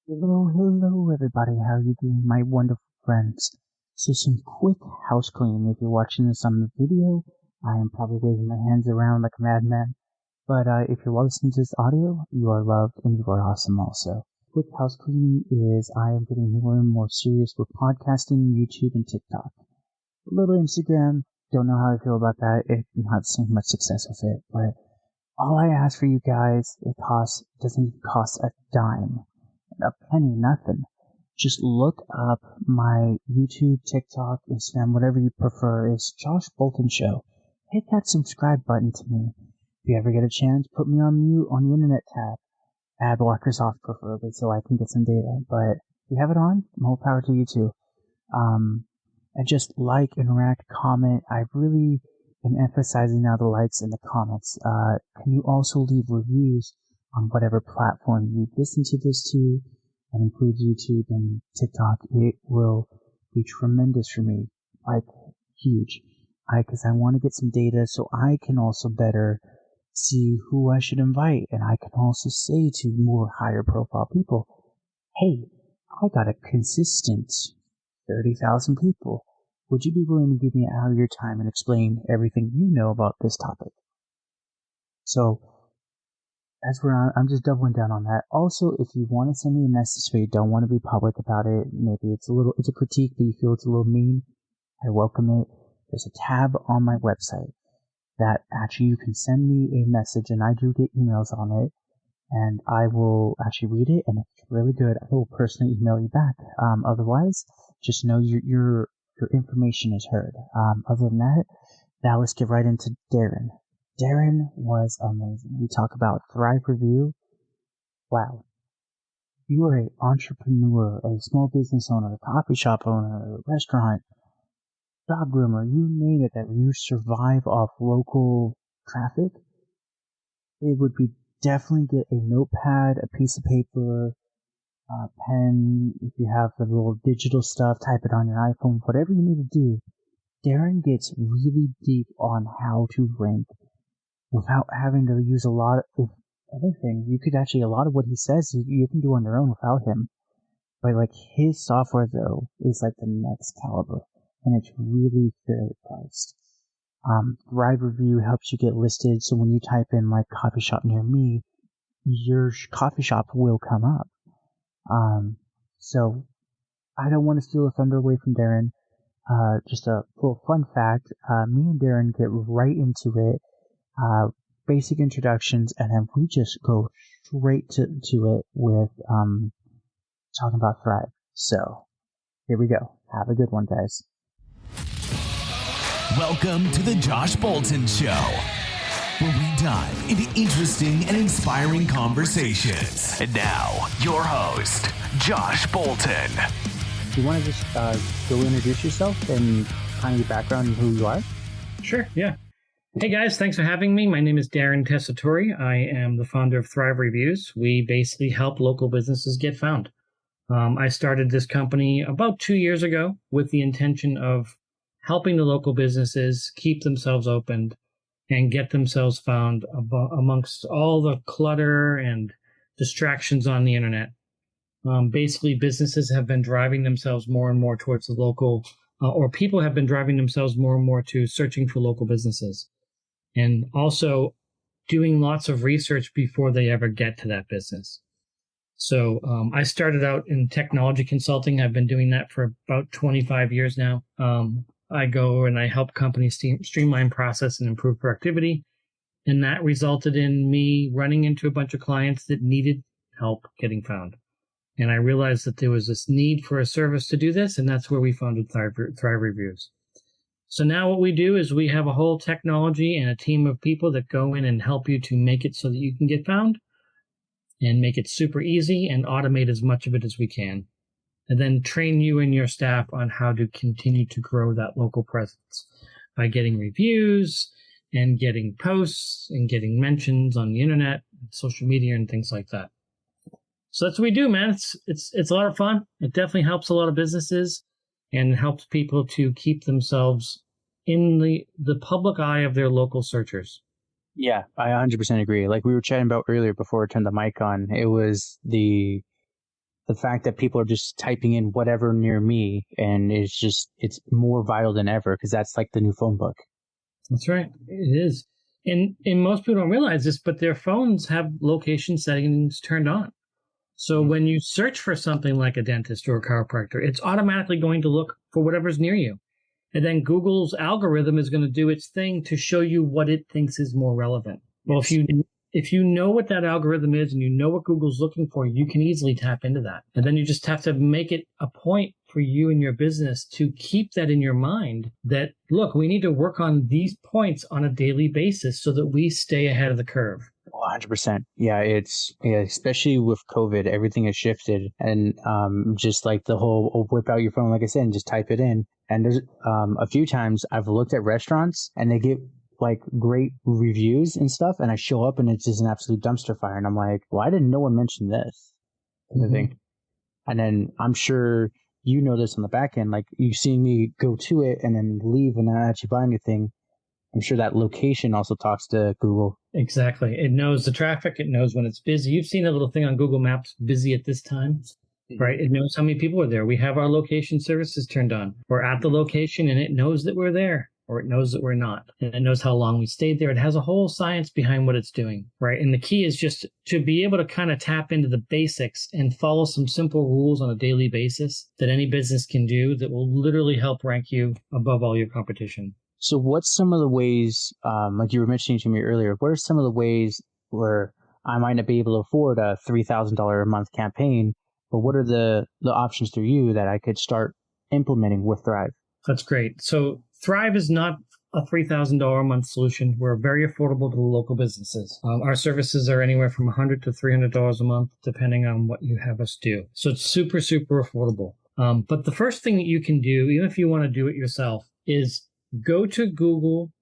Hello, everybody. How are you doing, my wonderful friends? So, some quick house cleaning. If you're watching this on the video, I am probably waving my hands around like a madman. But if you're listening to this audio, you are loved and you are awesome also. Quick house cleaning is I am getting more and more serious with podcasting, YouTube, and TikTok. A little Instagram. Don't know how I feel about that. It's not seeing much success with it, but all I ask for you guys, doesn't even cost a dime. A penny, nothing. Just look up my YouTube, TikTok, Instagram, whatever you prefer, is Josh Bolton Show. Hit that subscribe button to me. If you ever get a chance, put me on mute on the internet tab. Ad blockers off preferably so I can get some data. But if you have it on, more power to you too. And just like, interact, comment. I really am emphasizing now the likes and the comments. Can you also leave reviews on whatever platform you listen to this to, and includes YouTube and TikTok? It will be tremendous for me, like huge. Because I want to get some data so I can also better see who I should invite, and I can also say to more higher profile people, hey, I got a consistent 30,000 people. Would you be willing to give me an hour of your time and explain everything you know about this topic? So, as we're on, I'm just doubling down on that. Also, if you want to send me a message but you don't want to be public about it, maybe it's a critique, but you feel it's a little mean, I welcome it. There's a tab on my website that actually you can send me a message, and I do get emails on it, and I will actually read it, and if it's really good, I will personally email you back. Otherwise, just know your information is heard. Other than that, now let's get right into Darren. Darren was amazing. We talk about Thrive Review. Wow. You are an entrepreneur, a small business owner, a coffee shop owner, a restaurant, dog groomer, you name it, that you survive off local traffic. It would be definitely get a notepad, a piece of paper, a pen. If you have the little digital stuff, type it on your iPhone, whatever you need to do. Darren gets really deep on how to rank without having to use a lot of anything. You could actually, a lot of what he says, you can do on your own without him. But like his software though is like the next caliber, and it's really fairly priced. Thrive Review helps you get listed, so when you type in like coffee shop near me, your coffee shop will come up. So I don't want to steal the thunder away from Darren. Just a little fun fact, me and Darren get right into it. Basic introductions, and then we just go straight to it with talking about Thrive. So here we go. Have a good one, guys. Welcome to the Josh Bolton Show, where we dive into interesting and inspiring conversations. And now, your host, Josh Bolton. Do you want to just go introduce yourself and kind of your background and who you are? Sure, yeah. Hey guys, thanks for having me. My name is Derren Tessitore. I am the founder of Thrive Reviews. We basically help local businesses get found. I started this company about 2 years ago with the intention of helping the local businesses keep themselves opened and get themselves found amongst all the clutter and distractions on the internet. Basically, businesses have been driving themselves more and more towards the local, or people have been driving themselves more and more to searching for local businesses, and also doing lots of research before they ever get to that business. So I started out in technology consulting. I've been doing that for about 25 years now. I go and I help companies streamline process and improve productivity. And that resulted in me running into a bunch of clients that needed help getting found. And I realized that there was this need for a service to do this, and that's where we founded Thrive Reviews. So now what we do is we have a whole technology and a team of people that go in and help you to make it so that you can get found, and make it super easy and automate as much of it as we can, and then train you and your staff on how to continue to grow that local presence by getting reviews and getting posts and getting mentions on the internet, social media, and things like that. So that's what we do, man. It's a lot of fun. It definitely helps a lot of businesses and helps people to keep themselves in the public eye of their local searchers. Yeah, I 100% agree. Like we were chatting about earlier before I turned the mic on, it was the the fact that people are just typing in whatever near me, and it's more vital than ever because that's like the new phone book. That's right. It is. And most people don't realize this, but their phones have location settings turned on. So when you search for something like a dentist or a chiropractor, it's automatically going to look for whatever's near you. And then Google's algorithm is going to do its thing to show you what it thinks is more relevant. Well, if you know what that algorithm is and you know what Google's looking for, you can easily tap into that. And then you just have to make it a point for you and your business to keep that in your mind that, look, we need to work on these points on a daily basis so that we stay ahead of the curve. 100%. Yeah, especially with COVID, everything has shifted, and just like the whole whip out your phone, like I said, and just type it in. And there's a few times I've looked at restaurants and they get like great reviews and stuff, and I show up and it's just an absolute dumpster fire, and I'm like, why didn't no one mention this? And then I'm sure you know this on the back end, like you seeing me go to it and then leave and not actually buy anything. I'm sure that location also talks to Google. Exactly. It knows the traffic. It knows when it's busy. You've seen a little thing on Google Maps, busy at this time, right? It knows how many people are there. We have our location services turned on. We're at the location and it knows that we're there, or it knows that we're not. And it knows how long we stayed there. It has a whole science behind what it's doing, right? And the key is just to be able to kind of tap into the basics and follow some simple rules on a daily basis that any business can do that will literally help rank you above all your competition. So what's some of the ways, like you were mentioning to me earlier, what are some of the ways where I might not be able to afford a $3,000 a month campaign, but what are the options through you that I could start implementing with Thrive? That's great. So Thrive is not a $3,000 a month solution. We're very affordable to local businesses. Our services are anywhere from $100 to $300 a month, depending on what you have us do. So it's super, super affordable. But the first thing that you can do, even if you want to do it yourself, is go to Google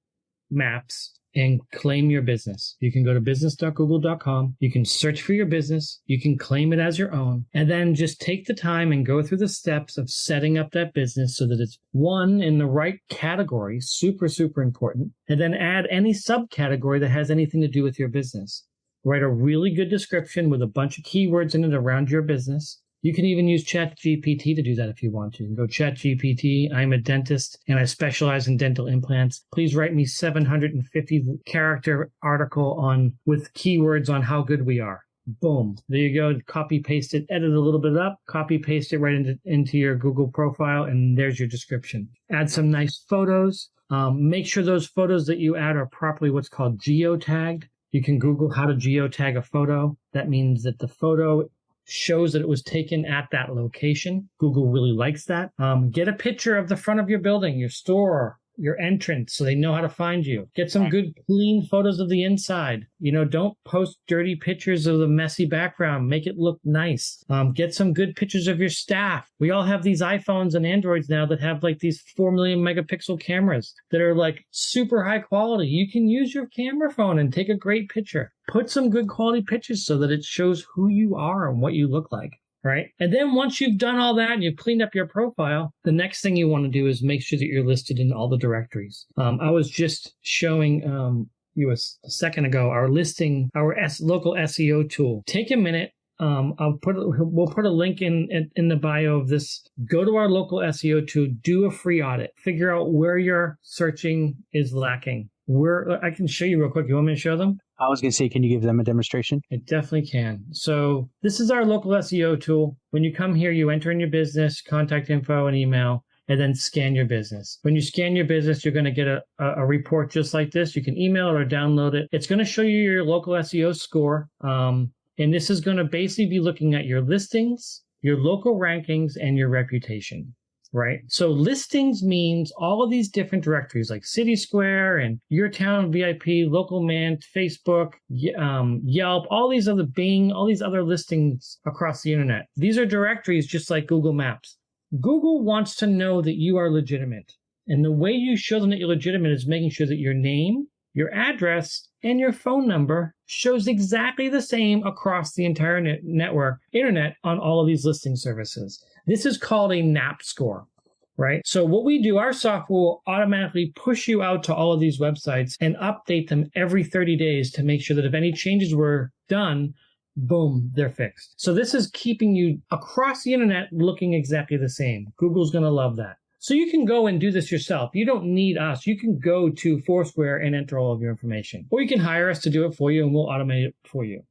Maps and claim your business. You can go to business.google.com. You can search for your business. You can claim it as your own. And then just take the time and go through the steps of setting up that business so that it's one in the right category, super, super important. And then add any subcategory that has anything to do with your business. Write a really good description with a bunch of keywords in it around your business. You can even use ChatGPT to do that if you want to. You can go ChatGPT. I'm a dentist and I specialize in dental implants. Please write me 750 character article with keywords on how good we are. Boom. There you go. Copy paste it, edit a little bit up, copy paste it right into your Google profile, and there's your description. Add some nice photos. Make sure those photos that you add are properly what's called geotagged. You can Google how to geotag a photo. That means that the photo shows that it was taken at that location. Google really likes that. Get a picture of the front of your building, your store, your entrance, so they know how to find you. Get some good, clean photos of the inside. Don't post dirty pictures of the messy background. Make it look nice. Get some good pictures of your staff. We all have these iPhones and Androids now that have like these 4 million megapixel cameras that are like super high quality. You can use your camera phone and take a great picture. Put some good quality pictures so that it shows who you are and what you look like. Right. And then once you've done all that and you've cleaned up your profile, the next thing you want to do is make sure that you're listed in all the directories. I was just showing you a second ago our listing, our local SEO tool. Take a minute. We'll put a link in the bio of this. Go to our local SEO tool, do a free audit, figure out where your searching is lacking. I can show you real quick. You want me to show them? I was going to say, can you give them a demonstration? I definitely can. So this is our local SEO tool. When you come here, you enter in your business, contact info, and email, and then scan your business. When you scan your business, you're going to get a report just like this. You can email it or download it. It's going to show you your local SEO score. And this is going to basically be looking at your listings, your local rankings, and your reputation. Right. So listings means all of these different directories like City Square and Your Town VIP, Local Man, Facebook, Yelp, all these other Bing, all these other listings across the internet. These are directories just like Google Maps. Google wants to know that you are legitimate. And the way you show them that you're legitimate is making sure that your name, your address, and your phone number shows exactly the same across the entire internet on all of these listing services. This is called a NAP score, right? So what we do, our software will automatically push you out to all of these websites and update them every 30 days to make sure that if any changes were done, boom, they're fixed. So this is keeping you across the internet looking exactly the same. Google's going to love that. So you can go and do this yourself. You don't need us. You can go to Foursquare and enter all of your information. Or you can hire us to do it for you and we'll automate it for you.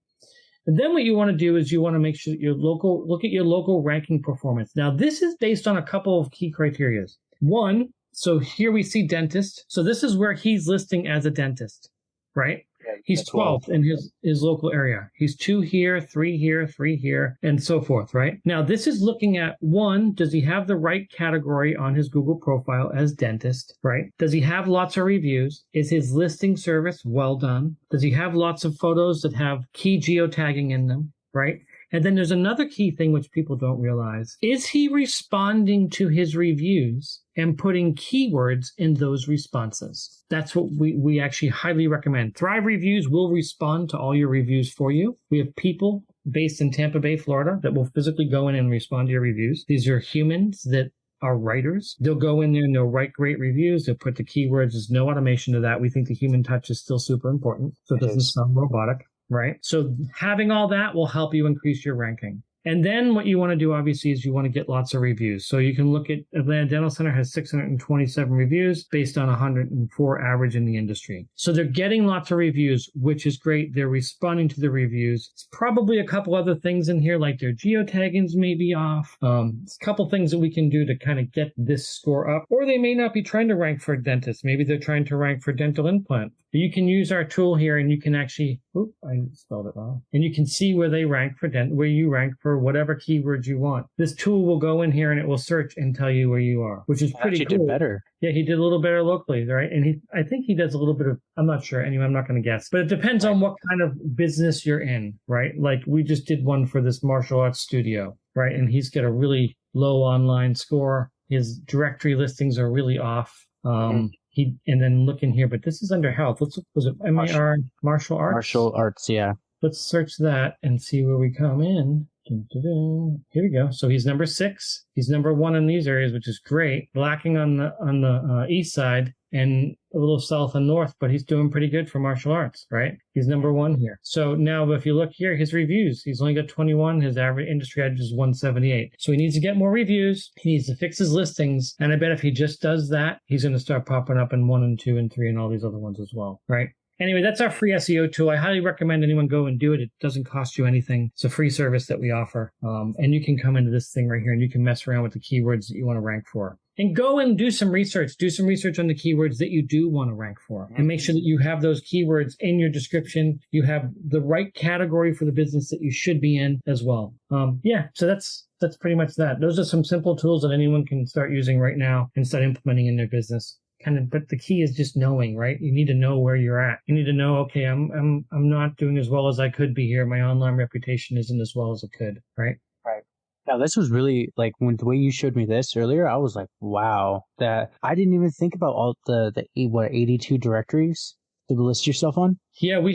And then what you want to do is you want to make sure that look at your local ranking performance. Now, this is based on a couple of key criteria. One, so here we see dentist. So this is where he's listing as a dentist, right? Yeah, he's 12th in his local area. He's 2 here, 3 here, 3 here, and so forth, right? Now, this is looking at, one, does he have the right category on his Google profile as dentist, right? Does he have lots of reviews? Is his listing service well done? Does he have lots of photos that have key geotagging in them, right? And then there's another key thing which people don't realize. Is he responding to his reviews and putting keywords in those responses? That's what we actually highly recommend. Thrive Reviews will respond to all your reviews for you. We have people based in Tampa Bay, Florida, that will physically go in and respond to your reviews. These are humans that are writers. They'll go in there and they'll write great reviews. They'll put the keywords. There's no automation to that. We think the human touch is still super important, so it doesn't sound robotic. Right? So having all that will help you increase your ranking. And then what you want to do, obviously, is you want to get lots of reviews. So you can look at Atlanta Dental Center has 627 reviews based on 104 average in the industry. So they're getting lots of reviews, which is great. They're responding to the reviews. It's probably a couple other things in here, like their geotaggings may be off. It's a couple things that we can do to kind of get this score up. Or they may not be trying to rank for dentists. Maybe they're trying to rank for dental implant. But you can use our tool here and you can actually, I spelled it wrong. And you can see where they rank for where you rank for whatever keywords you want. This tool will go in here and it will search and tell you where you are, which is pretty cool. Did better. Yeah, he did a little better locally, right? And I think he does a little bit of, I'm not sure. Anyway, I'm not going to guess. But it depends on what kind of business you're in, right? Like we just did one for this martial arts studio, right? And he's got a really low online score. His directory listings are really off. And then look in here, but this is under health. Was it MAR, martial arts? Martial arts, yeah. Let's search that and see where we come in. Here we go. So he's number 6. He's number 1 in these areas, which is great. Lacking on the east side and a little south and north, but he's doing pretty good for martial arts, right? He's number 1 here. So now if you look here, his reviews, he's only got 21. His average industry average is 178. So he needs to get more reviews. He needs to fix his listings. And I bet if he just does that, he's going to start popping up in 1 and 2 and 3 and all these other ones as well, right? Anyway, that's our free SEO tool. I highly recommend anyone go and do it. It doesn't cost you anything. It's a free service that we offer. And you can come into this thing right here and you can mess around with the keywords that you want to rank for. And go and do some research. Do some research on the keywords that you do want to rank for. And make sure that you have those keywords in your description. You have the right category for the business that you should be in as well. So that's pretty much that. Those are some simple tools that anyone can start using right now and start implementing in their business. But the key is just knowing, right? You need to know where you're at. You need to know, okay, I'm not doing as well as I could be here. My online reputation isn't as well as it could, right? Right. Now, this was really, like, when the way you showed me this earlier, I was like, wow, that I didn't even think about all the 82 directories to list yourself on? Yeah, we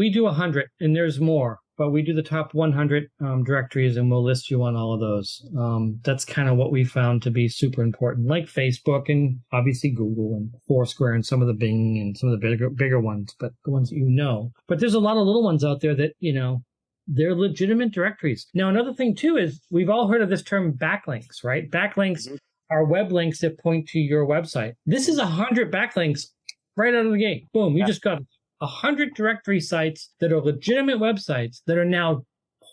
do 100, and there's more. But we do the top 100 directories, and we'll list you on all of those. That's kind of what we found to be super important, like Facebook and obviously Google and Foursquare and some of the Bing and some of the bigger ones, but the ones that you know. But there's a lot of little ones out there that, they're legitimate directories. Now, another thing, too, is we've all heard of this term backlinks, right? Backlinks are web links that point to your website. This is 100 backlinks right out of the gate. Boom, you just got 100 directory sites that are legitimate websites that are now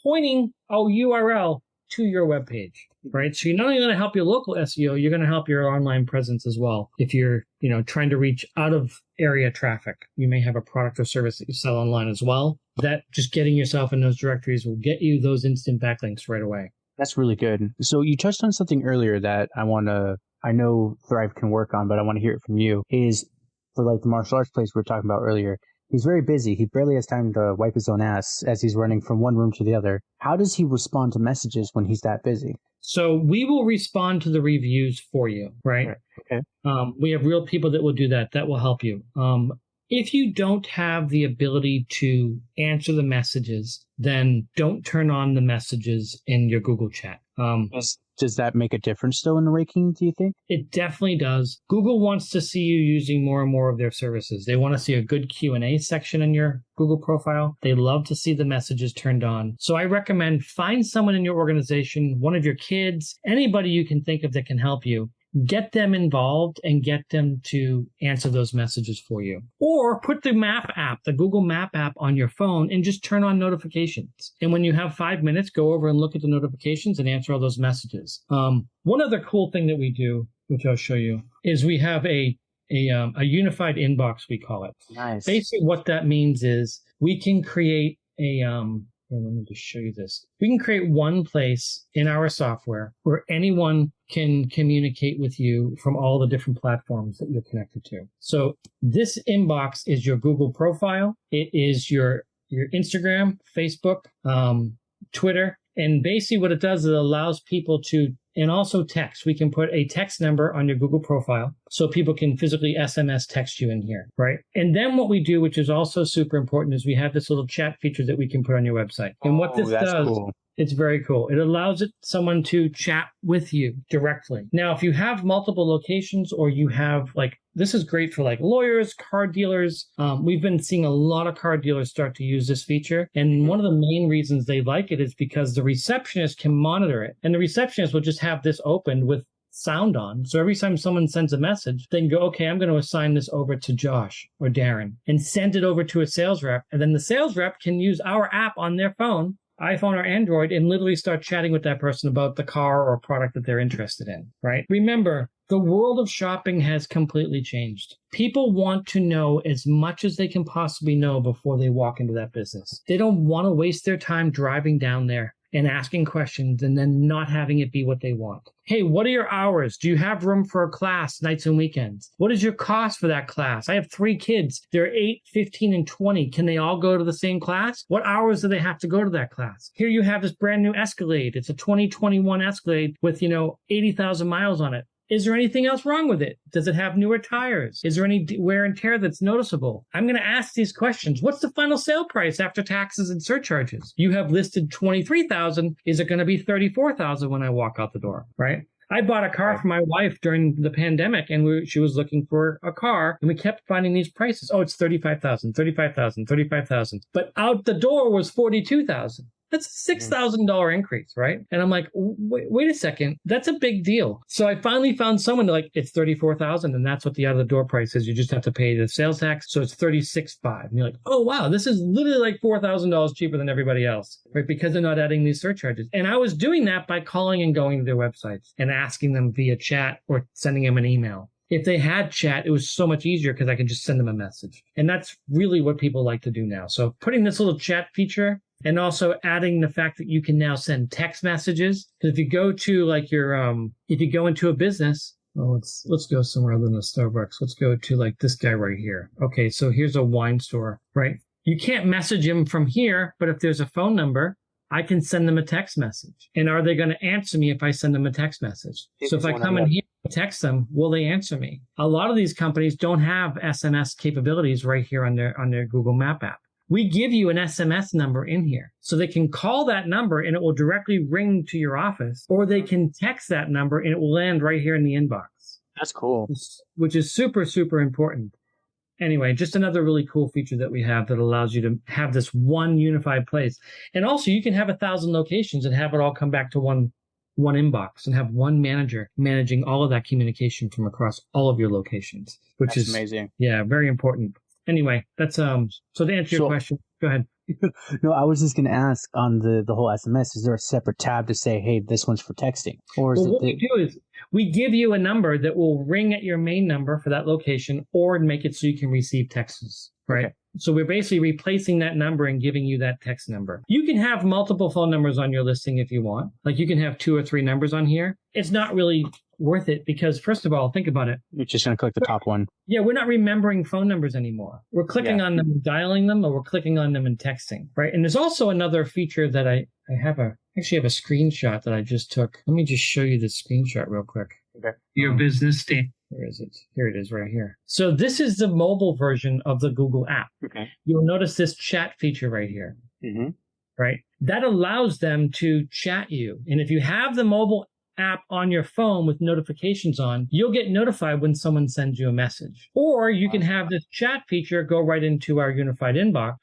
pointing a URL to your webpage, right? So you're not only going to help your local SEO, you're going to help your online presence as well. If you're, trying to reach out of area traffic, you may have a product or service that you sell online as well. That just getting yourself in those directories will get you those instant backlinks right away. That's really good. So you touched on something earlier that I know Thrive can work on, but I want to hear it from you, is for like the martial arts place we were talking about earlier. He's very busy. He barely has time to wipe his own ass as he's running from one room to the other. How does he respond to messages when he's that busy? So we will respond to the reviews for you, right? Okay. We have real people that will do that. That will help you. If you don't have the ability to answer the messages, then don't turn on the messages in your Google chat. Does that make a difference though in the ranking, do you think? It definitely does. Google wants to see you using more and more of their services. They want to see a good Q&A section in your Google profile. They love to see the messages turned on. So I recommend find someone in your organization, one of your kids, anybody you can think of that can help you. Get them involved and get them to answer those messages for you. Or put the map app, the Google Map app on your phone and just turn on notifications. And when you have 5 minutes, go over and look at the notifications and answer all those messages. One other cool thing that we do, which I'll show you, is we have a unified inbox, we call it. Nice. Basically what that means is we can create let me just show you this. We can create one place in our software where anyone can communicate with you from all the different platforms that you're connected to. So this inbox is your Google profile. It is your Instagram, Facebook, Twitter. And basically what it does is it allows people to, and also text. We can put a text number on your Google profile so people can physically SMS text you in here, right? And then what we do, which is also super important, is we have this little chat feature that we can put on your website. And what this does, cool. It's very cool. It allows someone to chat with you directly. Now, if you have multiple locations or you have this is great for lawyers, car dealers. We've been seeing a lot of car dealers start to use this feature. And one of the main reasons they like it is because the receptionist can monitor it. And the receptionist will just have this open with sound on. So every time someone sends a message, they can go, okay, I'm going to assign this over to Josh or Darren and send it over to a sales rep. And then the sales rep can use our app on their phone, iPhone or Android, and literally start chatting with that person about the car or product that they're interested in, right? Remember, the world of shopping has completely changed. People want to know as much as they can possibly know before they walk into that business. They don't want to waste their time driving down there and asking questions and then not having it be what they want. Hey, what are your hours? Do you have room for a class nights and weekends? What is your cost for that class? I have 3 kids. They're 8, 15, and 20. Can they all go to the same class? What hours do they have to go to that class? Here you have this brand new Escalade. It's a 2021 Escalade with, 80,000 miles on it. Is there anything else wrong with it? Does it have newer tires? Is there any wear and tear that's noticeable? I'm going to ask these questions. What's the final sale price after taxes and surcharges? You have listed $23,000. Is it going to be $34,000 when I walk out the door, right? I bought a car for my wife during the pandemic, and she was looking for a car, and we kept finding these prices. Oh, it's $35,000, $35,000, $35,000. But out the door was $42,000. That's a $6,000 increase, right? And I'm like, wait a second, that's a big deal. So I finally found someone it's $34,000, and that's what the out of the door price is. You just have to pay the sales tax, so it's $36,500. And you're like, oh wow, this is literally $4,000 cheaper than everybody else, right? Because they're not adding these surcharges. And I was doing that by calling and going to their websites and asking them via chat or sending them an email. If they had chat, it was so much easier because I could just send them a message. And that's really what people like to do now. So putting this little chat feature and also adding the fact that you can now send text messages. Because if you go to if you go into a business, well, let's go somewhere other than a Starbucks. Let's go to this guy right here. Okay, so here's a wine store, right? You can't message him from here, but if there's a phone number, I can send them a text message. And are they going to answer me if I send them a text message? So if I come in here and text them, will they answer me? A lot of these companies don't have SMS capabilities right here on their Google Map app. We give you an SMS number in here so they can call that number and it will directly ring to your office, or they can text that number and it will land right here in the inbox. That's cool. Which is super, super important. Anyway, just another really cool feature that we have that allows you to have this one unified place. And also you can have 1,000 locations and have it all come back to one inbox and have one manager managing all of that communication from across all of your locations, which is amazing. Yeah, very important. Anyway, that's so to answer your question, go ahead. No, I was just going to ask on the whole SMS, is there a separate tab to say, hey, this one's for texting? Or is what we do is we give you a number that will ring at your main number for that location or make it so you can receive texts, right? Okay. So we're basically replacing that number and giving you that text number. You can have multiple phone numbers on your listing if you want. You can have 2 or 3 numbers on here. It's not really worth it because, first of all, think about it. You're just going to click the top one. Yeah, we're not remembering phone numbers anymore. We're clicking on them and dialing them, or we're clicking on them and texting, right? And there's also another feature that I have a screenshot that I just took. Let me just show you this screenshot real quick. Okay. Your business Where is it? Here it is right here. So this is the mobile version of the Google app. Okay. You'll notice this chat feature right here. Mm-hmm. Right? That allows them to chat you. And if you have the mobile app on your phone with notifications on, you'll get notified when someone sends you a message. Or you can have this chat feature go right into our unified inbox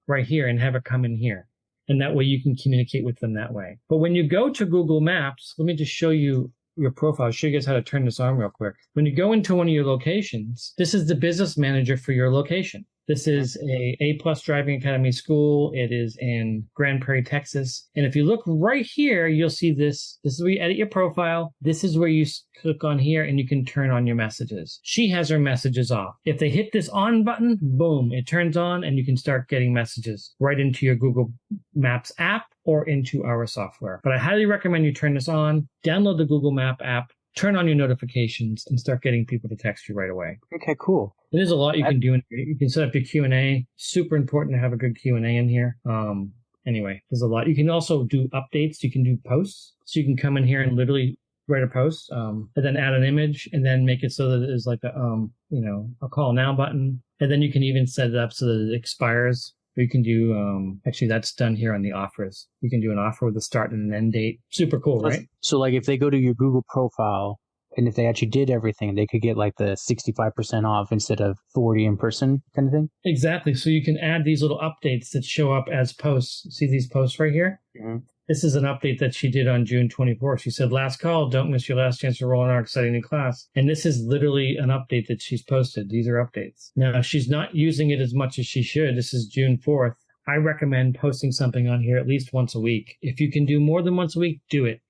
right here and have it come in here. And that way you can communicate with them that way. But when you go to Google Maps, let me just show you your profile, show you guys how to turn this on real quick. When you go into one of your locations, this is the business manager for your location. This is a plus Driving Academy school. It is in Grand Prairie, Texas. And if you look right here, you'll see this. This is where you edit your profile. This is where you click on here and you can turn on your messages. She has her messages off. If they hit this on button, boom, it turns on and you can start getting messages right into your Google Maps app or into our software. But I highly recommend you turn this on, download the Google Map app, turn on your notifications, and start getting people to text you right away. Okay, cool. There's a lot you can do in here. You can set up your Q&A. Super important to have a good Q&A in here. Anyway, there's a lot. You can also do updates. You can do posts. So you can come in here and literally write a post, and then add an image and then make it so that there's like a call now button. And then you can even set it up so that it expires. Or you can do, actually that's done here on the offers. You can do an offer with a start and an end date. Super cool, right? So like if they go to your Google profile and if they actually did everything, they could get like the 65% off instead of 40 in person kind of thing? Exactly. So you can add these little updates that show up as posts. See these posts right here? Mm-hmm. This is an update that she did on June 24th. She said, last call, don't miss your last chance to roll in our exciting new class. And this is literally an update that she's posted. These are updates. Now, she's not using it as much as she should. This is June 4th. I recommend posting something on here at least once a week. If you can do more than once a week, do it.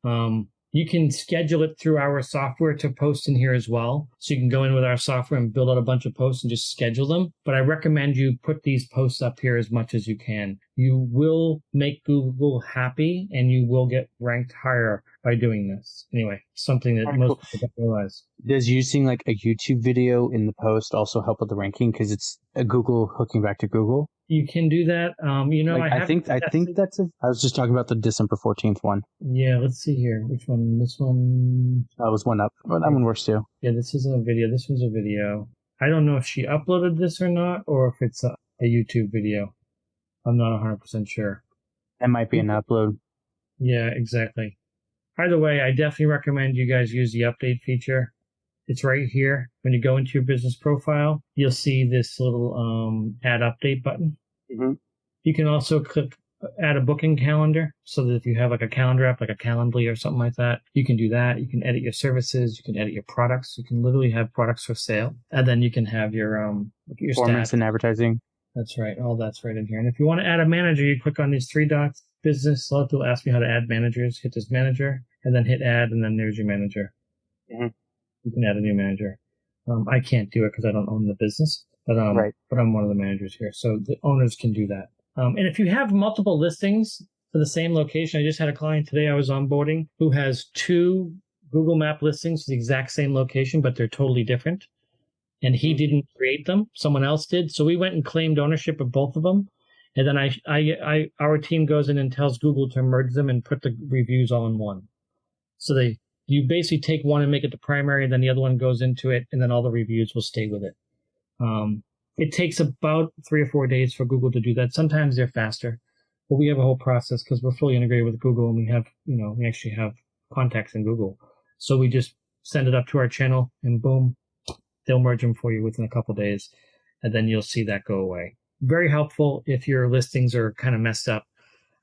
You can schedule it through our software to post in here as well. So you can go in with our software and build out a bunch of posts and just schedule them. But I recommend you put these posts up here as much as you can. You will make Google happy and you will get ranked higher by doing this. Anyway, something that most people don't realize. Does using like a YouTube video in the post also help with the ranking? Because it's a Google hooking back to Google. You can do that. Like, I think that's I was just talking about the December 14th one. Yeah, let's see here. Which one? This one. That was one up. Well, that one works too. Yeah, this isn't a video. This one's a video. I don't know if she uploaded this or not, or if it's a YouTube video. I'm not 100% sure. That might be an upload. Yeah, exactly. Either way, I definitely recommend you guys use the update feature. It's right here. When you go into your business profile, you'll see this little add update button. Mm-hmm. You can also click add a booking calendar so that if you have like a calendar app, like a Calendly or something like that, you can do that. You can edit your services. You can edit your products. You can literally have products for sale. And then you can have your performance and advertising. That's right. All that's right in here. And if you want to add a manager, you click on these three dots. Business. A lot of people ask me how to add managers. Hit this manager and then hit add, and then there's your manager. Mm-hmm. You can add a new manager. I can't do it because I don't own the business, but right. But I'm one of the managers here, so the owners can do that. And if you have multiple listings for the same location, I just had a client today I was onboarding who has 2 Google Map listings for the exact same location, but they're totally different. And he didn't create them; someone else did. So we went and claimed ownership of both of them. And then our team goes in and tells Google to merge them and put the reviews all in one. So you basically take one and make it the primary, and then the other one goes into it, and then all the reviews will stay with it. It takes about 3 or 4 days for Google to do that. Sometimes they're faster, but we have a whole process because we're fully integrated with Google, and we have, we actually have contacts in Google. So we just send it up to our channel, and boom, they'll merge them for you within a couple of days, and then you'll see that go away. Very helpful if your listings are kind of messed up.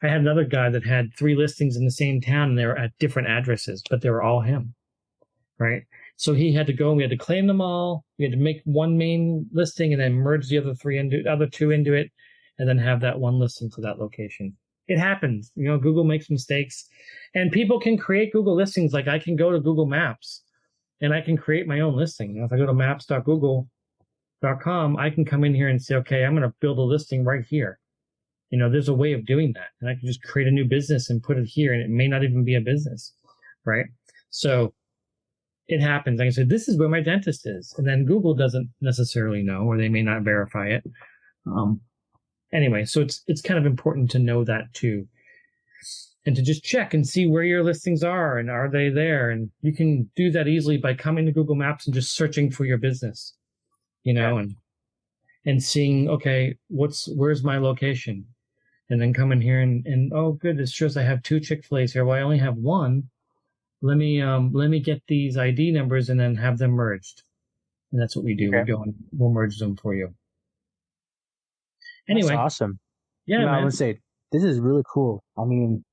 I had another guy that had 3 listings in the same town and they were at different addresses, but they were all him, right? So he had to go and we had to claim them all. We had to make one main listing and then merge the other 2 into it and then have that one listing for that location. It happens. Google makes mistakes and people can create Google listings. Like I can go to Google Maps and I can create my own listing. If I go to maps.google.com, I can come in here and say, okay, I'm going to build a listing right here. There's a way of doing that. And I can just create a new business and put it here, and it may not even be a business, right? So it happens. Like I said, this is where my dentist is. And then Google doesn't necessarily know, or they may not verify it. Anyway, so it's kind of important to know that too. and to just check and see where your listings are and are they there. And you can do that easily by coming to Google Maps and just searching for your business, and seeing, okay, where's my location? And then come in here and oh, good, it shows I have 2 Chick-fil-A's here. Well, I only have 1. Let me get these ID numbers and then have them merged. And that's what we do. Okay. We go and we'll merge them for you. Anyway. That's awesome. Yeah, man. I would say this is really cool. I mean,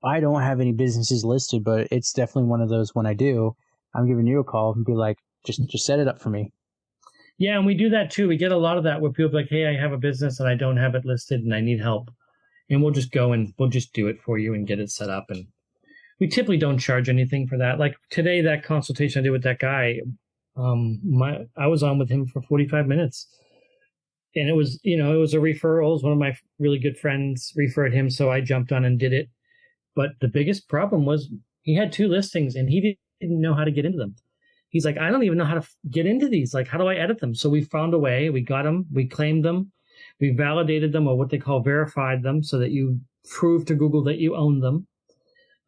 I don't have any businesses listed, but it's definitely one of those when I do, I'm giving you a call and be like, just set it up for me. Yeah, and we do that too. We get a lot of that where people are like, hey, I have a business and I don't have it listed and I need help. And we'll just go and we'll just do it for you and get it set up. And we typically don't charge anything for that. Like today, that consultation I did with that guy, I was on with him for 45 minutes. And it was a referral. It was one of my really good friends referred him, so I jumped on and did it. But the biggest problem was he had 2 listings and he didn't know how to get into them. He's like, I don't even know how to get into these. Like, how do I edit them? So we found a way. We got them. We claimed them. We validated them, or what they call verified them, so that you prove to Google that you own them.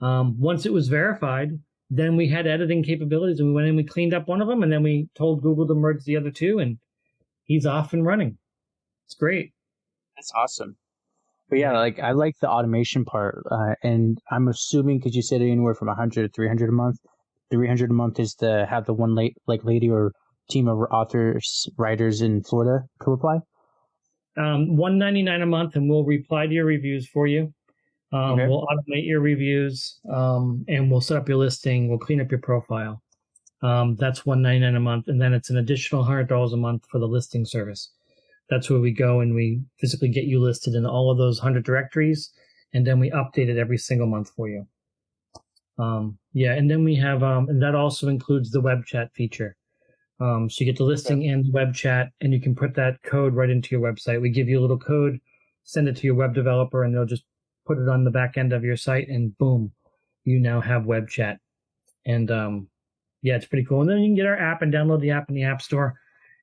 Once it was verified, then we had editing capabilities, and we went in, we cleaned up one of them, and then we told Google to merge the other 2, and he's off and running. It's great. That's awesome. But yeah, like I like the automation part, and I'm assuming because you said anywhere from 100 to 300 a month. 300 a month is to have the one lady or team of authors, writers in Florida to reply. $199 a month, and we'll reply to your reviews for you. Okay. We'll automate your reviews, and we'll set up your listing. We'll clean up your profile. That's $199 a month, and then it's an additional $100 a month for the listing service. That's where we go and we physically get you listed in all of those 100 directories, and then we update it every single month for you. And then we have, and that also includes the web chat feature. So you get the listing and the web chat, and you can put that code right into your website. We give you a little code, send it to your web developer, and they'll just put it on the back end of your site, and boom, you now have web chat. And it's pretty cool. And then you can get our app and download the app in the App Store,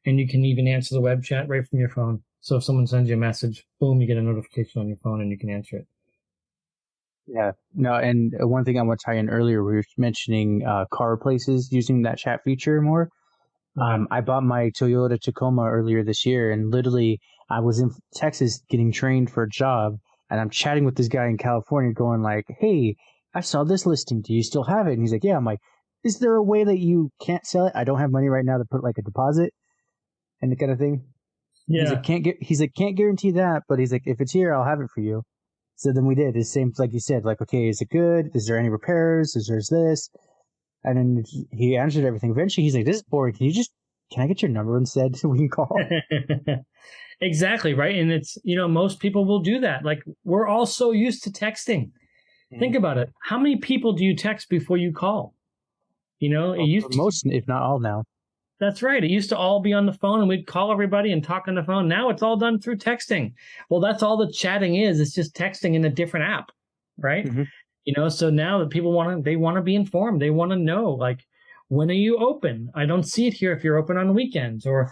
and you can even answer the web chat right from your phone. So if someone sends you a message, boom, you get a notification on your phone, and you can answer it. Yeah, no, and one thing I want to tie in earlier, we were mentioning car places using that chat feature more. I bought my Toyota Tacoma earlier this year, and literally I was in Texas getting trained for a job, and I'm chatting with this guy in California going like, hey, I saw this listing. Do you still have it? And he's like, yeah. I'm like, is there a way that you can't sell it? I don't have money right now to put like a deposit and the kind of thing. Yeah. He's like, can't guarantee that, but he's like, if it's here, I'll have it for you. So then we did the same, like you said, like, okay, is it good? Is there any repairs? Is there this? And then he answered everything. Eventually, he's like, this is boring. Can I get your number instead so we can call? Exactly, right? And it's, most people will do that. Like, we're all so used to texting. Mm-hmm. Think about it. How many people do you text before you call? It used to, most, if not all now. That's right. It used to all be on the phone, and we'd call everybody and talk on the phone. Now it's all done through texting. Well, that's all the chatting is. It's just texting in a different app, right? Mm-hmm. So now that people want to be informed. They want to know, like, when are you open? I don't see it here if you're open on weekends. Or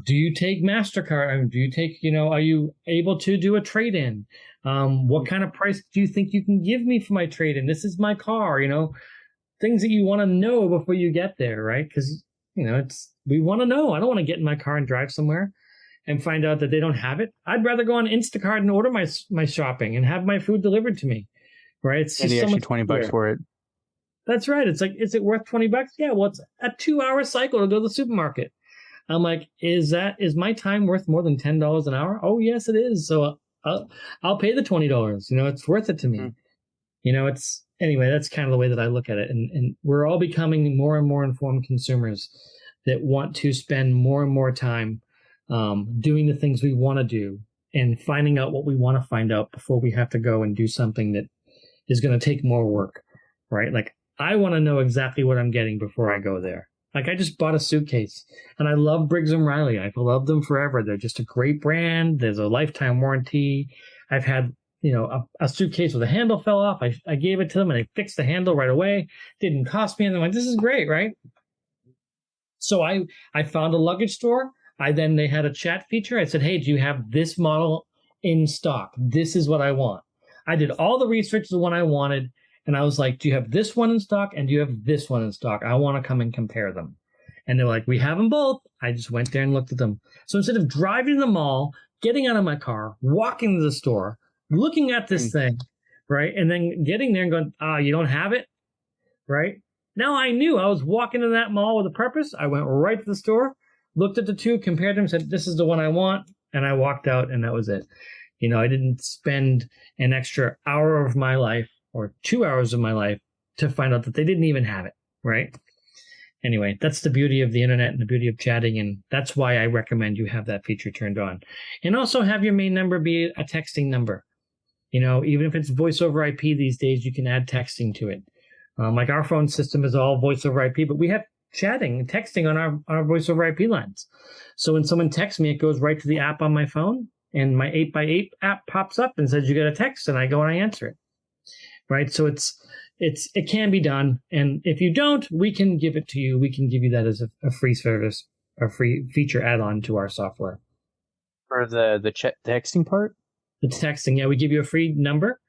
do you take MasterCard? Do you take, are you able to do a trade-in? What kind of price do you think you can give me for my trade-in? This is my car, things that you want to know before you get there, right? Because we want to know. I don't want to get in my car and drive somewhere and find out that they don't have it. I'd rather go on Instacart and order my shopping and have my food delivered to me, right? It's just so much $20 for it. That's right. It's like, is it worth $20? Yeah. Well, it's a 2-hour cycle to go to the supermarket. I'm like, is my time worth more than $10 an hour? Oh, yes, it is. So I'll pay the $20. It's worth it to me. Mm-hmm. Anyway, that's kind of the way that I look at it. And we're all becoming more and more informed consumers that want to spend more and more time doing the things we want to do and finding out what we want to find out before we have to go and do something that is going to take more work, right? Like, I want to know exactly what I'm getting before I go there. Like, I just bought a suitcase, and I love Briggs & Riley. I've loved them forever. They're just a great brand. There's a lifetime warranty. I've had a suitcase with a handle fell off. I gave it to them and they fixed the handle right away. Didn't cost me anything. I'm like, this is great, right? So I found a luggage store. They had a chat feature. I said, hey, do you have this model in stock? This is what I want. I did all the research of the one I wanted, and I was like, do you have this one in stock, and do you have this one in stock? I want to come and compare them. And they're like, we have them both. I just went there and looked at them. So instead of driving to the mall, getting out of my car, walking to the store, looking at this thing, right, and then getting there and going, you don't have it, right? Now I knew I was walking to that mall with a purpose. I went right to the store, looked at the two, compared them, said, this is the one I want, and I walked out, and that was it. I didn't spend an extra hour of my life or 2 hours of my life to find out that they didn't even have it, right? Anyway, that's the beauty of the internet and the beauty of chatting, and that's why I recommend you have that feature turned on. And also have your main number be a texting number. Even if it's voice over IP these days, you can add texting to it. Like our phone system is all voice over IP, but we have chatting and texting on our voice over IP lines. So when someone texts me, it goes right to the app on my phone, and my 8x8 app pops up and says, you got a text, and I go and I answer it. Right. So it can be done. And if you don't, we can give it to you. We can give you that as a free service, a free feature add-on to our software. For the texting part? The texting. Yeah. We give you a free number,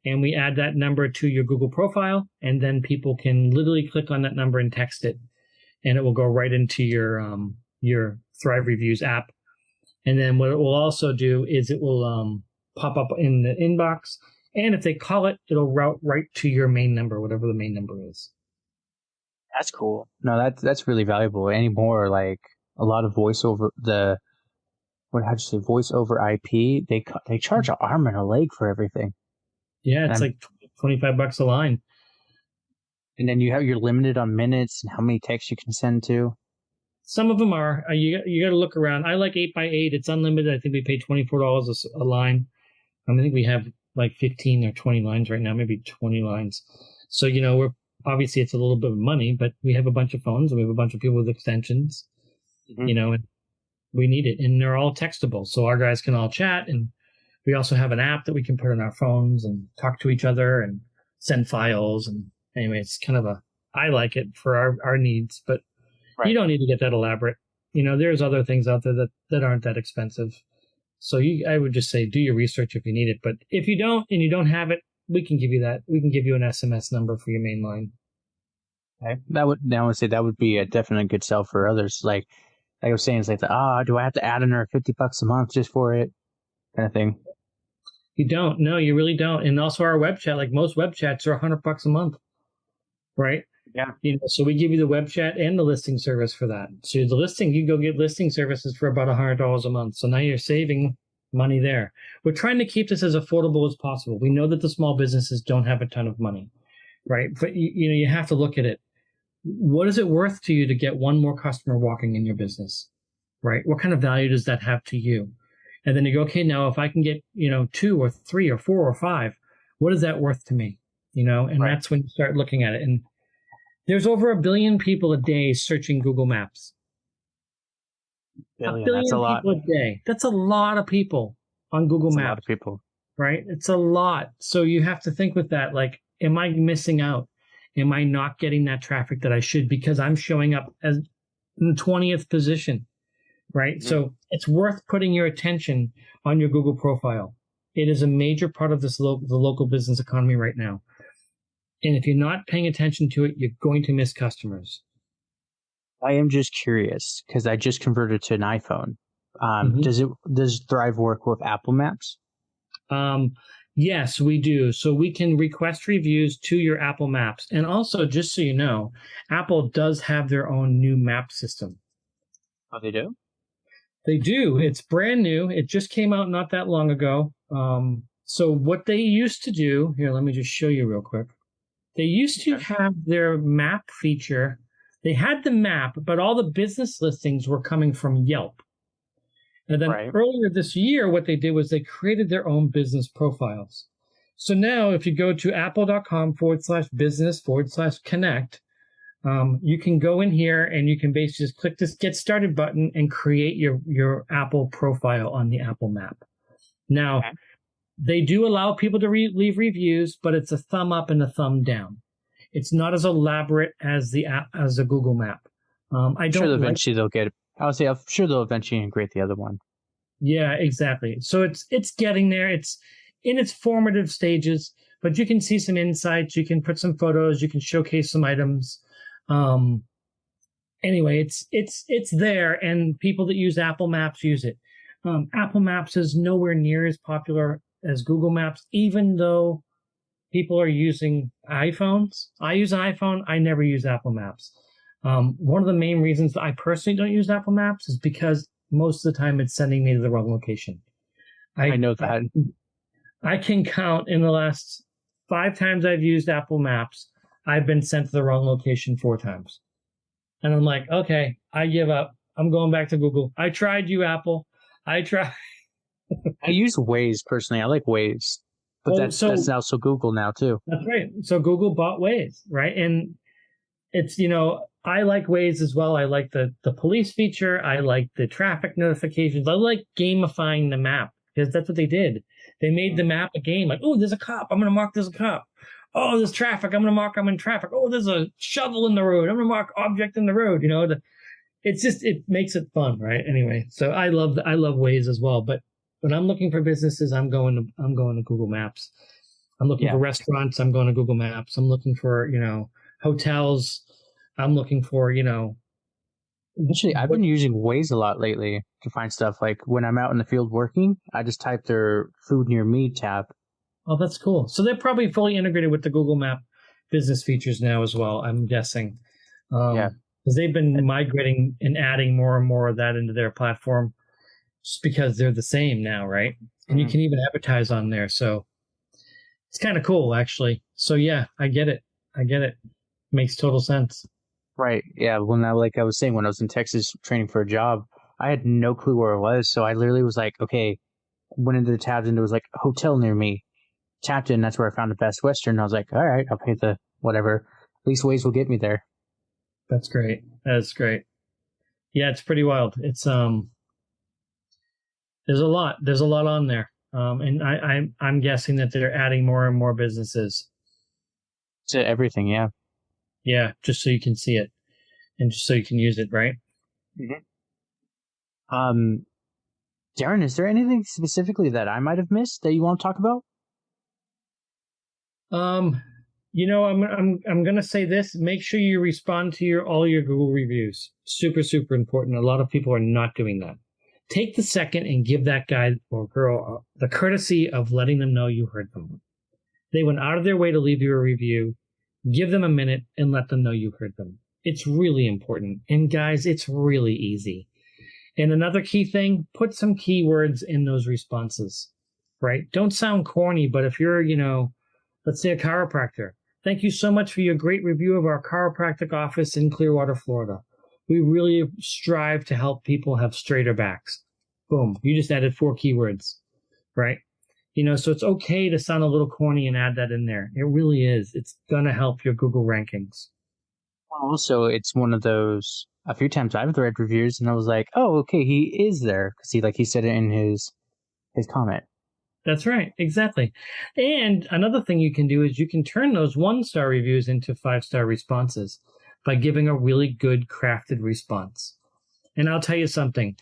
and we add that number to your Google profile. And then people can literally click on that number and text it, and it will go right into your Thrive Reviews app. And then what it will also do is it will pop up in the inbox. And if they call it, it'll route right to your main number, whatever the main number is. That's cool. No, that's really valuable. Anymore, like a lot of voice over voice over IP. They charge an arm and a leg for everything. Yeah, it's like $25 a line. And then you're limited on minutes and how many texts you can send to. Some of them are. You got to look around. I like 8x8. It's unlimited. I think we pay $24 a line. I think we have like 15 or 20 lines right now, maybe 20 lines. So, we're obviously it's a little bit of money, but we have a bunch of phones and we have a bunch of people with extensions, and we need it. And they're all textable. So our guys can all chat. And we also have an app that we can put on our phones and talk to each other and send files. And anyway, it's kind of I like it for our needs, but you don't need to get that elaborate. There's other things out there that aren't that expensive. So I would just say do your research if you need it. But if you don't and you don't have it, we can give you that. We can give you an SMS number for your main line. Okay. I would say that would be a definitely good sell for others. Like I was saying, it's like, do I have to add another $50 a month just for it? Kind of thing. You don't. No, you really don't. And also our web chat, like most web chats are $100 a month. Right? Yeah. So we give you the web chat and the listing service for that. So the listing, you can go get listing services for about $100 a month. So now you're saving money there. We're trying to keep this as affordable as possible. We know that the small businesses don't have a ton of money, right? But you have to look at it. What is it worth to you to get one more customer walking in your business, right? What kind of value does that have to you? And then you go, okay, now if I can get, 2 or 3 or 4 or 5, what is that worth to me? And that's when you start looking at it. And there's over 1 billion people a day searching Google Maps. Billion, 1 billion that's a lot. people a day. That's a lot of people on Google Maps. A lot of people. Right? It's a lot. So you have to think with that, like, am I missing out? Am I not getting that traffic that I should because I'm showing up as in the 20th position? Right? Mm-hmm. So it's worth putting your attention on your Google profile. It is a major part of the local business economy right now. And if you're not paying attention to it, you're going to miss customers. I am just curious because I just converted to an iPhone. Does Thrive work with Apple Maps? Yes, we do. So we can request reviews to your Apple Maps. And also, just so you know, Apple does have their own new map system. Oh, they do? They do. It's brand new. It just came out not that long ago. So what they used to do, here, let me just show you real quick. They used to have their map feature. They had the map, but all the business listings were coming from Yelp. And then earlier this year, what they did was they created their own business profiles. So now if you go to apple.com/business/connect, you can go in here and you can basically just click this Get Started button and create your Apple profile on the Apple map. Now, they do allow people to leave reviews, but it's a thumb up and a thumb down. It's not as elaborate as the Google map. I'm sure eventually they'll get. I'm sure they'll eventually integrate the other one. Yeah, exactly. So it's getting there. It's in its formative stages, but you can see some insights. You can put some photos. You can showcase some items. Anyway, it's there, and people that use Apple Maps use it. Apple Maps is nowhere near as popular as Google Maps, even though people are using iPhones. I use an iPhone. I never use Apple Maps. One of the main reasons that I personally don't use Apple Maps is because most of the time it's sending me to the wrong location. I know that. I can count in the last 5 times I've used Apple Maps, I've been sent to the wrong location 4 times. And I'm like, okay, I give up. I'm going back to Google. I tried you, Apple. I tried. I use Waze personally. I like Waze, but that's also Google now too. That's right. So Google bought Waze, right? And it's, I like Waze as well. I like the police feature. I like the traffic notifications. I like gamifying the map because that's what they did. They made the map a game. Like, oh, there's a cop. I'm going to mark there's a cop. Oh, there's traffic. I'm going to mark I'm in traffic. Oh, there's a shovel in the road. I'm going to mark object in the road. It makes it fun, right? Anyway, so I love Waze as well. But when I'm looking for businesses, I'm going to Google Maps. I'm looking for restaurants. I'm going to Google Maps. I'm looking for, hotels. I'm looking for, Actually, I've been using Waze a lot lately to find stuff. Like when I'm out in the field working, I just type their food near me tab. Oh, that's cool. So they're probably fully integrated with the Google Map business features now as well, I'm guessing. Because they've been migrating and adding more and more of that into their platform just because they're the same now, right? And you can even advertise on there. So it's kind of cool, actually. So yeah, I get it. Makes total sense. Right. Yeah. Well, now, like I was saying, when I was in Texas training for a job, I had no clue where it was. So I literally was like, okay, went into the tabs and it was like hotel near me. Tapped in. That's where I found the Best Western. I was like, all right, I'll pay the whatever. At least Waze will get me there. That's great. That's great. Yeah, it's pretty wild. It's there's a lot on there. And I'm guessing that they're adding more and more businesses to everything. Yeah. Yeah, just so you can see it and just so you can use it, right? Mm-hmm. Darren, is there anything specifically that I might have missed that you want to talk about? I'm gonna say this. Make sure you respond to all your Google reviews. Super, super important. A lot of people are not doing that. Take the second and give that guy or girl the courtesy of letting them know you heard them. They went out of their way to leave you a review. Give them a minute and let them know you heard them. It's really important. And guys, it's really easy. And another key thing, put some keywords in those responses, right? Don't sound corny, but if you're, let's say a chiropractor, thank you so much for your great review of our chiropractic office in Clearwater, Florida. We really strive to help people have straighter backs. Boom. You just added 4 keywords, right? So it's okay to sound a little corny and add that in there. It really is. It's going to help your Google rankings. Also, it's one of those, a few times I've read reviews and I was like, oh, okay, he is there. Because he said it in his comment. That's right. Exactly. And another thing you can do is you can turn those 1-star reviews into 5-star responses by giving a really good crafted response. And I'll tell you something.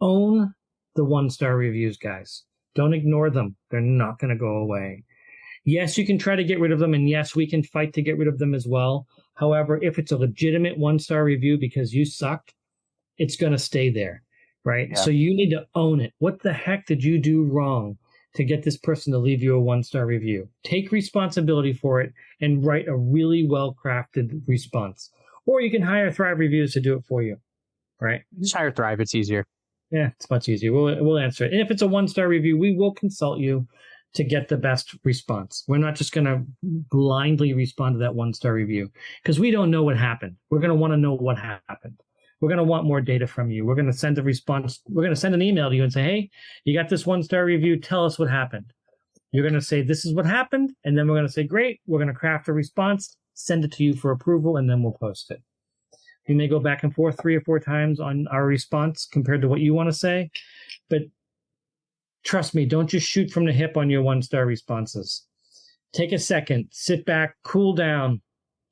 Own the 1-star reviews, guys. Don't ignore them. They're not going to go away. Yes, you can try to get rid of them, and yes, we can fight to get rid of them as well. However, if it's a legitimate 1-star review because you sucked, it's going to stay there, right? Yeah. So you need to own it. What the heck did you do wrong to get this person to leave you a 1-star review? Take responsibility for it and write a really well-crafted response. Or you can hire Thrive Reviews to do it for you, right? Just hire Thrive. It's easier. Yeah, it's much easier. We'll answer it. And if it's a 1-star review, we will consult you to get the best response. We're not just going to blindly respond to that 1-star review because we don't know what happened. We're going to want to know what happened. We're going to want more data from you. We're going to send a response. We're going to send an email to you and say, hey, you got this 1-star review. Tell us what happened. You're going to say, this is what happened. And then we're going to say, great. We're going to craft a response, send it to you for approval, and then we'll post it. We may go back and forth 3 or 4 times on our response compared to what you want to say. But trust me, don't just shoot from the hip on your 1-star responses. Take a second, sit back, cool down,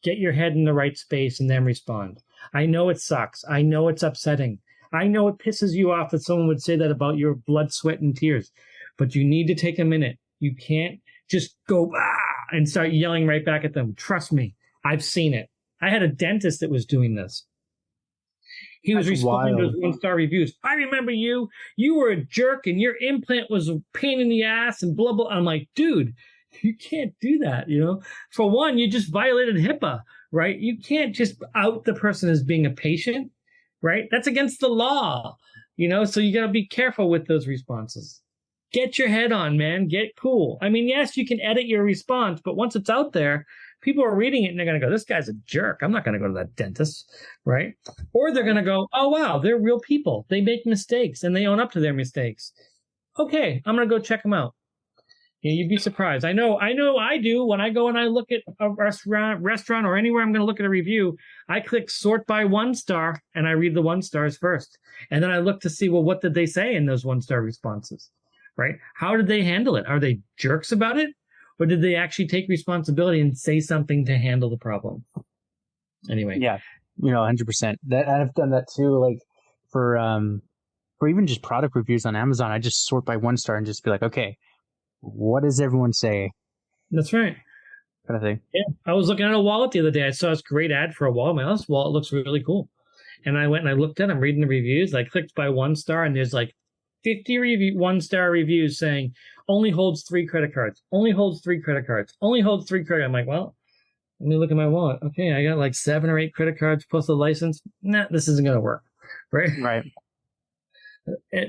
get your head in the right space, and then respond. I know it sucks. I know it's upsetting. I know it pisses you off that someone would say that about your blood, sweat, and tears. But you need to take a minute. You can't just go and start yelling right back at them. Trust me, I've seen it. I had a dentist that was doing this. He was responding to his 1-star reviews. I remember you. You were a jerk and your implant was a pain in the ass and blah, blah. I'm like, dude, you can't do that. For one, you just violated HIPAA, right? You can't just out the person as being a patient, right? That's against the law, so you got to be careful with those responses. Get your head on, man. Get cool. I mean, yes, you can edit your response, but once it's out there, people are reading it and they're going to go, this guy's a jerk. I'm not going to go to that dentist, right? Or they're going to go, oh, wow, they're real people. They make mistakes and they own up to their mistakes. Okay, I'm going to go check them out. You'd be surprised. I know I do. When I go and I look at a restaurant or anywhere I'm going to look at a review, I click sort by 1-star and I read the 1 stars first. And then I look to see, well, what did they say in those 1-star responses, right? How did they handle it? Are they jerks about it? Or did they actually take responsibility and say something to handle the problem? Anyway. Yeah, 100%. That I've done that too. Like for even just product reviews on Amazon, I just sort by 1-star and just be like, okay, what does everyone say? That's right. Kind of thing. Yeah. I was looking at a wallet the other day. I saw this great ad for a wallet. My house wallet looks really cool. And I went and I looked at it. I'm reading the reviews. I clicked by 1-star and there's like 50 1-star reviews saying only holds 3 credit cards, only holds 3 credit cards, only holds 3 credit. I'm like, well, let me look at my wallet. Okay, I got like 7 or 8 credit cards plus a license. Nah, this isn't going to work. Right.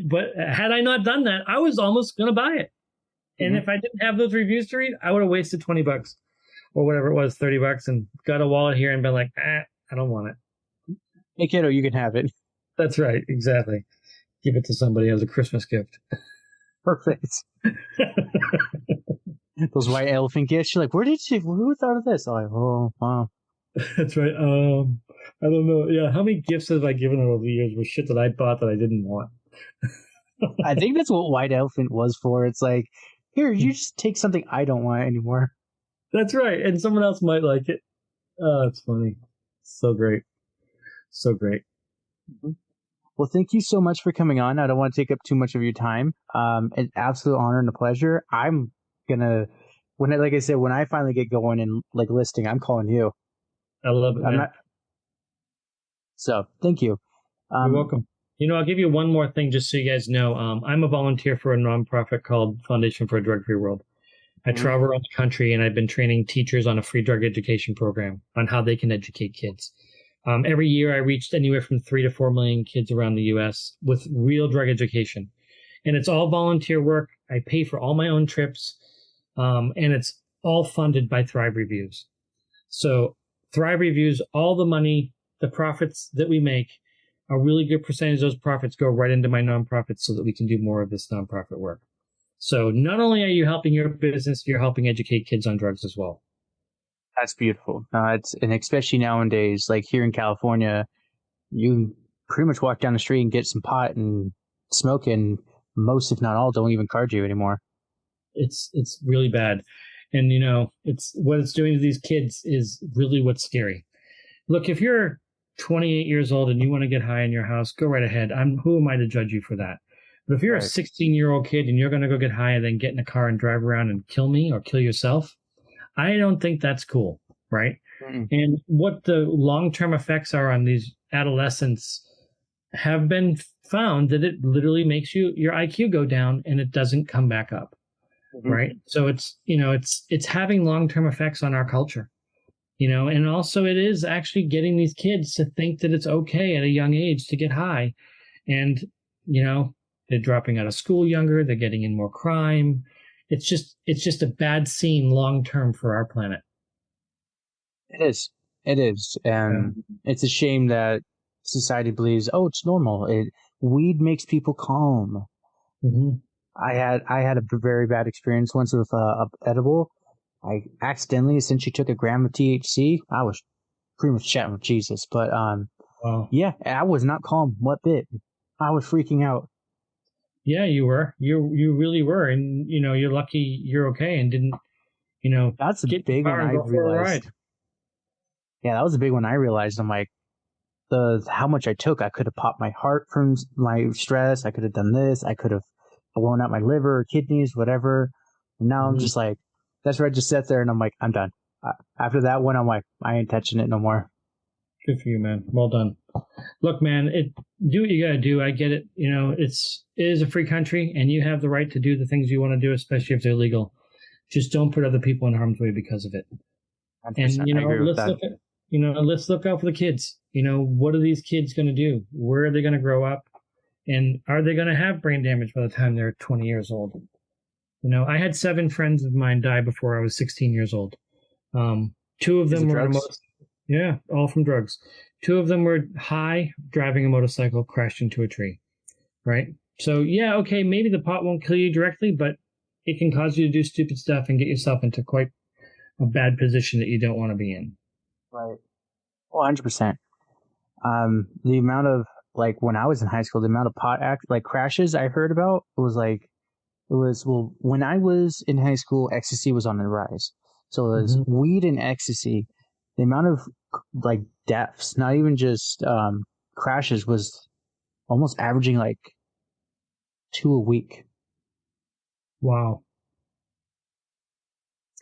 But had I not done that, I was almost going to buy it. And if I didn't have those reviews to read, I would have wasted $20 or whatever it was, $30 and got a wallet here and been like, I don't want it. Hey, kiddo, you can have it. That's right. Exactly. Give it to somebody as a Christmas gift. Perfect. Those white elephant gifts. You're like, who thought of this? I'm like, oh, wow. That's right. I don't know. Yeah. How many gifts have I given over the years with shit that I bought that I didn't want? I think that's what white elephant was for. It's like, here, you just take something I don't want anymore. That's right. And someone else might like it. Oh, it's funny. So great. So great. Mm-hmm. Well, thank you so much for coming on. I don't want to take up too much of your time. An absolute honor and a pleasure. I'm gonna, when I finally get going and like listing, I'm calling you. I love it. So thank you. You're welcome. I'll give you one more thing just so you guys know. I'm a volunteer for a nonprofit called Foundation for a Drug-Free World. I travel around the country and I've been training teachers on a free drug education program on how they can educate kids. Every year I reached anywhere from 3 to 4 million kids around the U.S. with real drug education. And it's all volunteer work. I pay for all my own trips. And it's all funded by Thrive Reviews. So Thrive Reviews, all the money, the profits that we make, a really good percentage of those profits go right into my nonprofit so that we can do more of this nonprofit work. So not only are you helping your business, you're helping educate kids on drugs as well. That's beautiful. And especially nowadays, like here in California, you pretty much walk down the street and get some pot and smoke, and most, if not all, don't even card you anymore. It's really bad. And, it's what it's doing to these kids is really what's scary. Look, if you're 28 years old and you want to get high in your house, go right ahead. Who am I to judge you for that? But if you're a 16-year-old kid and you're going to go get high and then get in a car and drive around and kill me or kill yourself, I don't think that's cool, right? Mm-mm. And what the long-term effects are on these adolescents have been found that it literally makes your IQ go down and it doesn't come back up, right? So it's having long-term effects on our culture. And also it is actually getting these kids to think that it's okay at a young age to get high. And, they're dropping out of school younger. They're getting in more crime. It's just a bad scene long-term for our planet. It is. And it's a shame that society believes, oh, it's normal. Weed makes people calm. Mm-hmm. I had a very bad experience once with a edible. I accidentally, since she took a gram of THC, I was pretty much chatting with Jesus. But wow. Yeah, I was not calm one bit. I was freaking out. Yeah, you were. You really were, and you're lucky you're okay and didn't. That's a big one I realized. Yeah, that was a big one I realized. I'm like, how much I took. I could have popped my heart from my stress. I could have done this. I could have blown out my liver, kidneys, whatever. And now I'm just like, that's where I just sat there and I'm like, I'm done. After that one, I'm like, I ain't touching it no more. Good for you, man. Well done. Look, man, do what you gotta do. I get it. You know, it is a free country, and you have the right to do the things you want to do, especially if they're legal. Just don't put other people in harm's way because of it. And you know, let's look out for the kids. You know, what are these kids going to do? Where are they going to grow up? And are they going to have brain damage by the time they're 20 years old? You know, I had 7 friends of mine die before I was 16 years old. 2 of them were all from drugs. 2 of them were high, driving a motorcycle, crashed into a tree. Right? So yeah, okay, maybe the pot won't kill you directly, but it can cause you to do stupid stuff and get yourself into quite a bad position that you don't want to be in. Right. Well, 100%. The amount of, like, when I was in high school, the amount of crashes I heard about when I was in high school, ecstasy was on the rise. So it was weed and ecstasy. The amount of, like, deaths, not even just crashes, was almost averaging, like, 2 a week. Wow.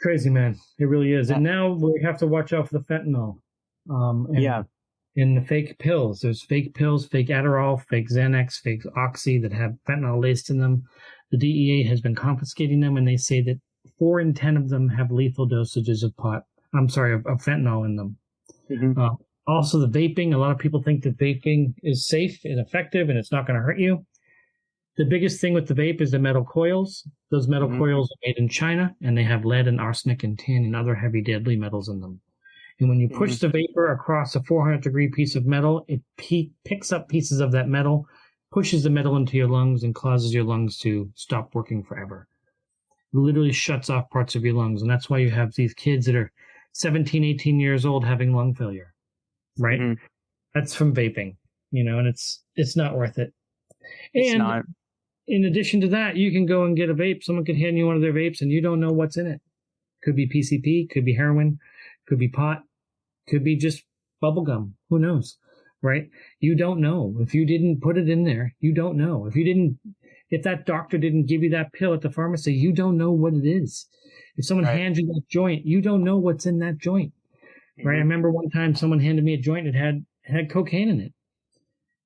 Crazy, man. It really is. And now we have to watch out for the fentanyl. And the fake pills. There's fake pills, fake Adderall, fake Xanax, fake Oxy that have fentanyl laced in them. The DEA has been confiscating them, and they say that 4 in 10 of them have lethal dosages of fentanyl in them. Also, the vaping. A lot of people think that vaping is safe and effective, and it's not going to hurt you. The biggest thing with the vape is the metal coils. Those metal coils are made in China, and they have lead and arsenic and tin and other heavy, deadly metals in them. And when you push the vapor across a 400-degree piece of metal, it picks up pieces of that metal, pushes the metal into your lungs, and causes your lungs to stop working forever. It literally shuts off parts of your lungs. And that's why you have these kids that are 17, 18 years old having lung failure, right? That's from vaping, you know, and it's not worth it. It's not. In addition to that, you can go and get a vape. Someone could hand you one of their vapes, and you don't know what's in it. Could be PCP, could be heroin, could be pot, could be just bubble gum. Who knows, right? You don't know. If you didn't put it in there, you don't know. If that doctor didn't give you that pill at the pharmacy, you don't know what it is. If someone hands you that joint, you don't know what's in that joint, right? I remember one time someone handed me a joint that had cocaine in it.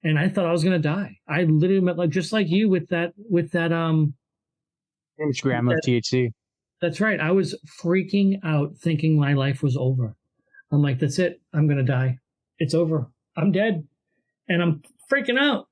And I thought I was going to die. I literally met just like you with that image gram of THC. That's right. I was freaking out thinking my life was over. I'm like, that's it. I'm going to die. It's over. I'm dead. And I'm freaking out.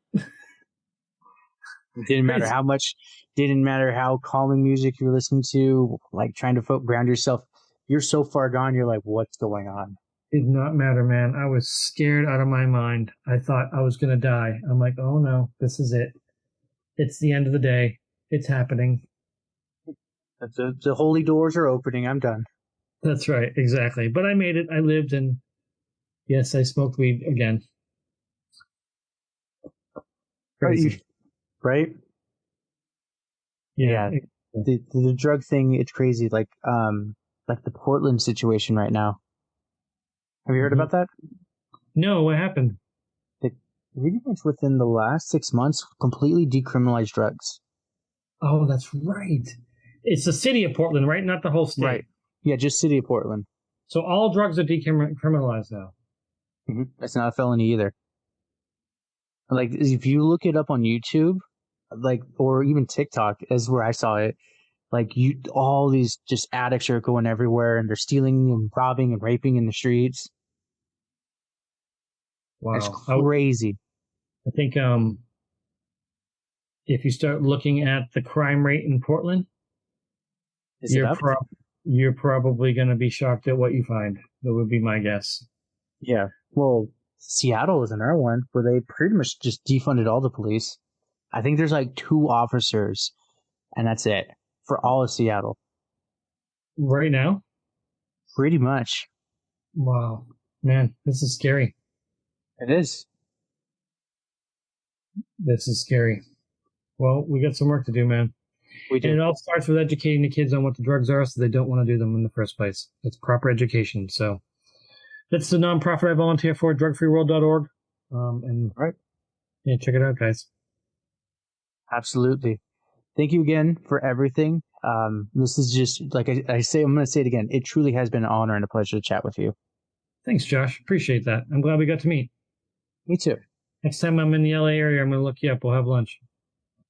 It didn't matter how calming music you're listening to, like trying to ground yourself. You're so far gone. You're like, what's going on? Did not matter, man. I was scared out of my mind. I thought I was going to die. I'm like, oh no, this is it. It's the end of the day. It's happening. The holy doors are opening. I'm done. That's right. Exactly. But I made it. I lived, and yes, I smoked weed again. Crazy. Right? Yeah. The drug thing, it's crazy. Like the Portland situation right now. Have you heard about that? No, what happened? Pretty much within the last 6 months, completely decriminalized drugs. Oh, that's right. It's the city of Portland, right? Not the whole state. Right. Yeah, just city of Portland. So all drugs are decriminalized now. That's not a felony either. Like, if you look it up on YouTube, or even TikTok, is where I saw it. All these just addicts are going everywhere, and they're stealing and robbing and raping in the streets. Wow, it's crazy. I think if you start looking at the crime rate in Portland, you're probably going to be shocked at what you find. That would be my guess. Yeah. Well, Seattle is another one where they pretty much just defunded all the police. I think there's 2 officers, and that's it for all of Seattle. Right now? Pretty much. Wow. Man, this is scary. It is. This is scary. Well, we got some work to do, man. We do. And it all starts with educating the kids on what the drugs are so they don't want to do them in the first place. It's proper education. So that's the nonprofit I volunteer for, drugfreeworld.org. Right. Yeah, check it out, guys. Absolutely. Thank you again for everything. This is just like I say. I'm going to say it again. It truly has been an honor and a pleasure to chat with you. Thanks, Josh. Appreciate that. I'm glad we got to meet. Me too. Next time I'm in the LA area, I'm going to look you up. We'll have lunch.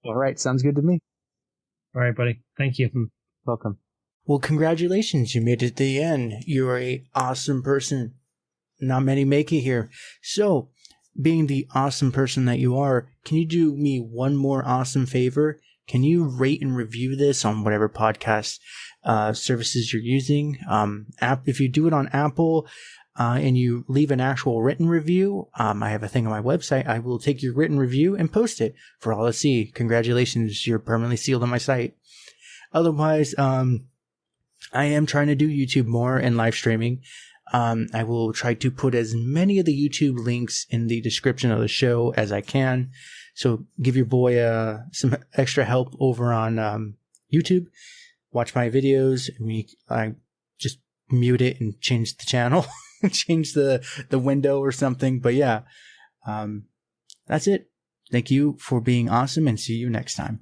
All right. Sounds good to me. All right, buddy. Thank you. Welcome. Well, congratulations. You made it to the end. You're an awesome person. Not many make it here. So, being the awesome person that you are, can you do me one more awesome favor? Can you rate and review this on whatever podcast services you're using? If you do it on Apple and you leave an actual written review, I have a thing on my website. I will take your written review and post it for all to see. Congratulations, you're permanently sealed on my site. Otherwise, I am trying to do YouTube more and live streaming. I will try to put as many of the YouTube links in the description of the show as I can. So give your boy some extra help over on YouTube. Watch my videos. I just mute it and change the channel, change the window or something. But yeah, that's it. Thank you for being awesome and see you next time.